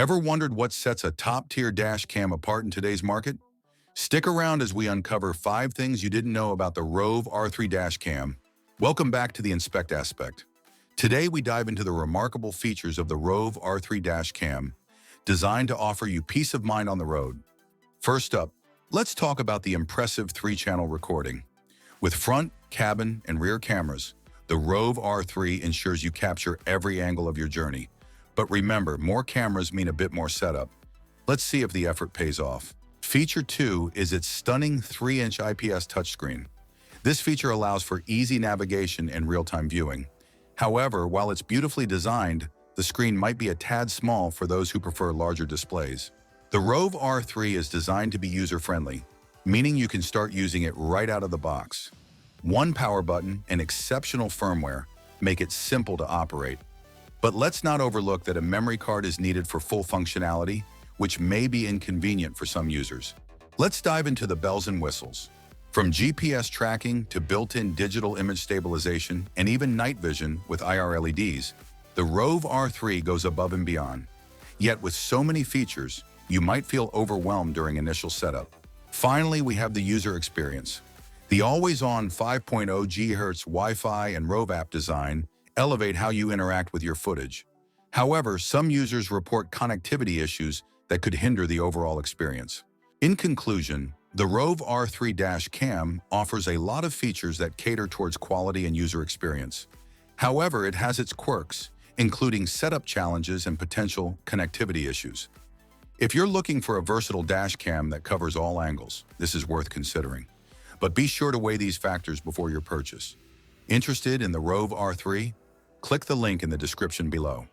Ever wondered what sets a top-tier dash cam apart in today's market? Stick around as we uncover 5 things you didn't know about the ROVE R3 Dash Cam. Welcome back to the Inspect Aspect. Today we dive into the remarkable features of the ROVE R3 Dash Cam, designed to offer you peace of mind on the road. First up, let's talk about the impressive 3-channel recording. With front, cabin, and rear cameras, the ROVE R3 ensures you capture every angle of your journey. But remember, more cameras mean a bit more setup. Let's see if the effort pays off. Feature 2 is its stunning 3-inch IPS touchscreen. This feature allows for easy navigation and real-time viewing. However, while it's beautifully designed, the screen might be a tad small for those who prefer larger displays. The ROVE R3 is designed to be user-friendly, meaning you can start using it right out of the box. One power button and exceptional firmware make it simple to operate. But let's not overlook that a memory card is needed for full functionality, which may be inconvenient for some users. Let's dive into the bells and whistles. From GPS tracking to built-in digital image stabilization and even night vision with IR LEDs, the ROVE R3 goes above and beyond. Yet with so many features, you might feel overwhelmed during initial setup. Finally, we have the user experience. The always-on 5.0 GHz Wi-Fi and ROVE app design elevate how you interact with your footage. However, some users report connectivity issues that could hinder the overall experience. In conclusion, the ROVE R3 Dash Cam offers a lot of features that cater towards quality and user experience. However, it has its quirks, including setup challenges and potential connectivity issues. If you're looking for a versatile dash cam that covers all angles, this is worth considering. But be sure to weigh these factors before your purchase. Interested in the ROVE R3? Click the link in the description below.